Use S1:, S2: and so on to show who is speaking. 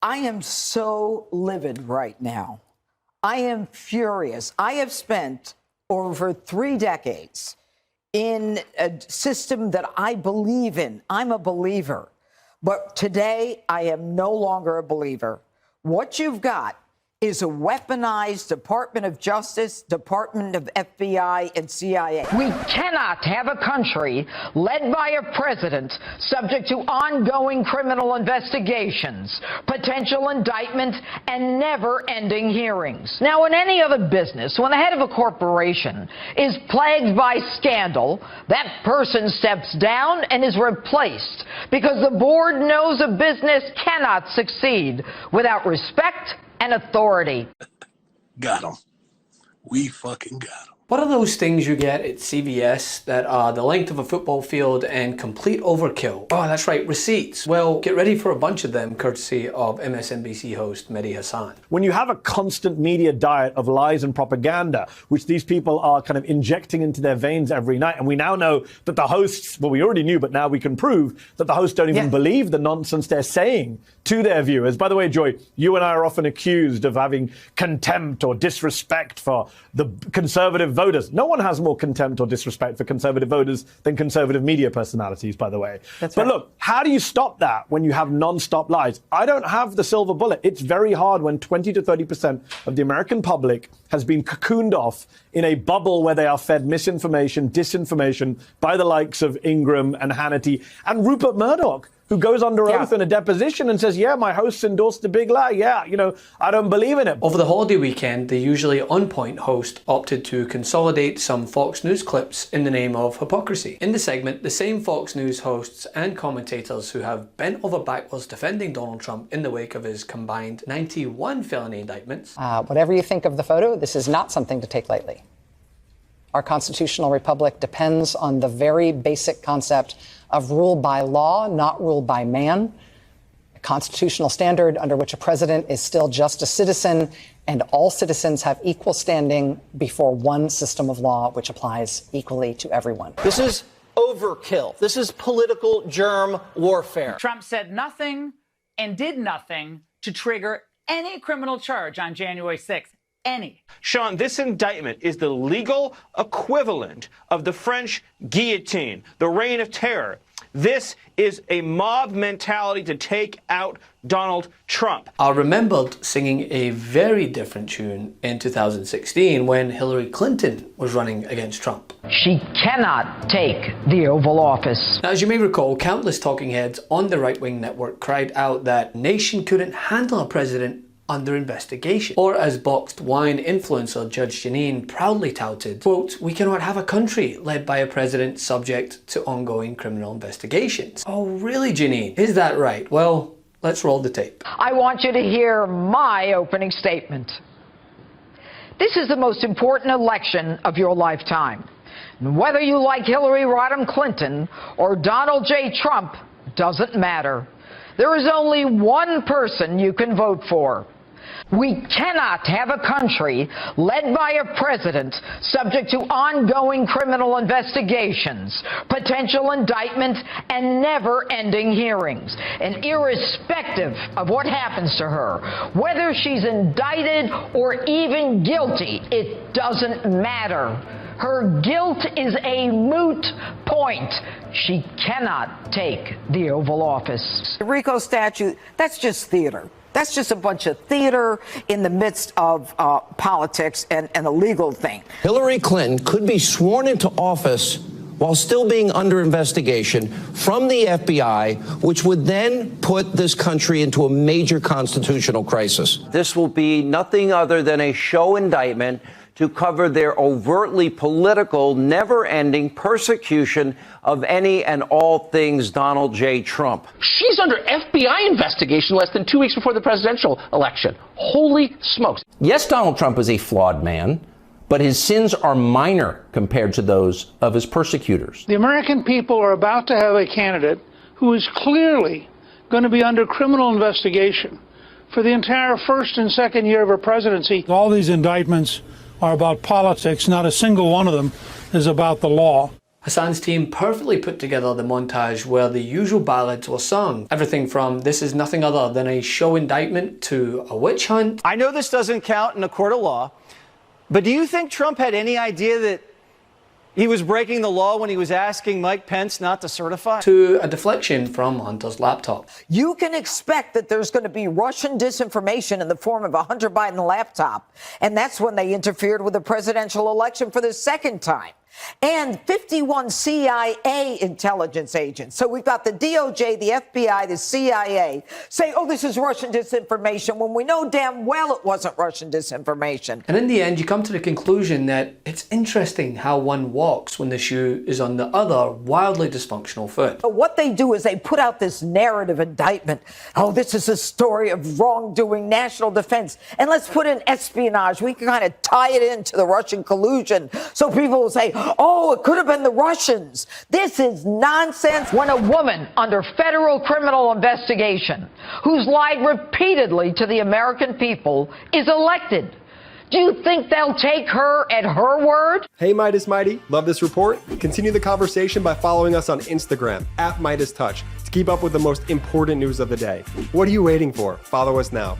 S1: I am so livid right now. I am furious. I have spent over 3 decades in a system that I believe in. I'm a believer. But today, I am no longer a believer. What you've got is a weaponized Department of Justice, Department of FBI, and CIA.
S2: We cannot have a country led by a president subject to ongoing criminal investigations, potential indictment, and never-ending hearings. Now, in any other business, when the head of a corporation is plagued by scandal, that person steps down and is replaced because the board knows a business cannot succeed without respect and authority.
S3: Got him. We fucking got him.
S4: What are those things you get at CVS that are the length of a football field and complete overkill? Oh, that's right, receipts. Well, get ready for a bunch of them, courtesy of MSNBC host Mehdi Hasan.
S5: When you have a constant media diet of lies and propaganda, which these people are kind of injecting into their veins every night, and we now know that the hosts, well, we already knew, but now we can prove that the hosts don't even believe the nonsense they're saying to their viewers. By the way, Joy, you and I are often accused of having contempt or disrespect for the conservative voters. No one has more contempt or disrespect for conservative voters than conservative media personalities, by the way. But look, how do you stop that when you have non-stop lies? I don't have the silver bullet. It's very hard when 20 to 30% of the American public has been cocooned off in a bubble where they are fed misinformation, disinformation by the likes of Ingram and Hannity and Rupert Murdoch, who goes under oath in a deposition and says, yeah, my hosts endorsed the big lie. Yeah, you know, I don't believe in it.
S4: Over the holiday weekend, the usually on-point host opted to consolidate some Fox News clips in the name of hypocrisy. In the segment, the same Fox News hosts and commentators who have bent over backwards defending Donald Trump in the wake of his combined 91 felony indictments.
S6: Whatever you think of the photo, this is not something to take lightly. Our constitutional republic depends on the very basic concept of rule by law, not rule by man, a constitutional standard under which a president is still just a citizen and all citizens have equal standing before one system of law which applies equally to everyone.
S7: This is overkill. This is political germ warfare.
S8: Trump said nothing and did nothing to trigger any criminal charge on January 6th. Any.
S9: Sean, this indictment is the legal equivalent of the French guillotine, the reign of terror. This is a mob mentality to take out Donald Trump.
S4: I remembered singing a very different tune in 2016 when Hillary Clinton was running against Trump.
S2: She cannot take the Oval Office.
S4: Now, as you may recall, countless talking heads on the right-wing network cried out that the nation couldn't handle a president under investigation. Or as boxed wine influencer Judge Janine proudly touted, quote, we cannot have a country led by a president subject to ongoing criminal investigations. Oh really, Janine? Is that right? Well, let's roll the tape.
S2: I want you to hear my opening statement. This is the most important election of your lifetime. Whether you like Hillary Rodham Clinton or Donald J. Trump doesn't matter. There is only one person you can vote for. We cannot have a country led by a president subject to ongoing criminal investigations, potential indictment, and never-ending hearings. And irrespective of what happens to her, whether she's indicted or even guilty, it doesn't matter. Her guilt is a moot point. She cannot take the Oval Office.
S1: The RICO statute, that's just theater. That's just a bunch of theater in the midst of politics and a legal thing.
S10: Hillary Clinton could be sworn into office while still being under investigation from the FBI, which would then put this country into a major constitutional crisis.
S11: This will be nothing other than a show indictment to cover their overtly political, never-ending persecution of any and all things Donald J. Trump.
S7: She's under FBI investigation less than 2 weeks before the presidential election. Holy smokes.
S12: Yes, Donald Trump is a flawed man, but his sins are minor compared to those of his persecutors.
S13: The American people are about to have a candidate who is clearly going to be under criminal investigation for the entire first and second year of her presidency.
S14: All these indictments are about politics. Not a single one of them is about the law.
S4: Hassan's team perfectly put together the montage where the usual ballads were sung. Everything from this is nothing other than a show indictment to a witch hunt.
S14: I know this doesn't count in a court of law, but do you think Trump had any idea that he was breaking the law when he was asking Mike Pence not to certify?
S4: To a deflection from Hunter's laptop.
S1: You can expect that there's going to be Russian disinformation in the form of a Hunter Biden laptop. And that's when they interfered with the presidential election for the second time. And 51 CIA intelligence agents. So we've got the DOJ, the FBI, the CIA say, oh, this is Russian disinformation, when we know damn well it wasn't Russian disinformation.
S4: And in the end, you come to the conclusion that it's interesting how one walks when the shoe is on the other wildly dysfunctional foot.
S1: But what they do is they put out this narrative indictment. Oh, this is a story of wrongdoing, national defense. And let's put in espionage. We can kind of tie it into the Russian collusion. So people will say, oh, it could have been the Russians. This is nonsense.
S2: When a woman under federal criminal investigation who's lied repeatedly to the American people is elected, do you think they'll take her at her word?
S15: Hey, Meidas Mighty. Love this report? Continue the conversation by following us on Instagram at MeidasTouch to keep up with the most important news of the day. What are you waiting for? Follow us now.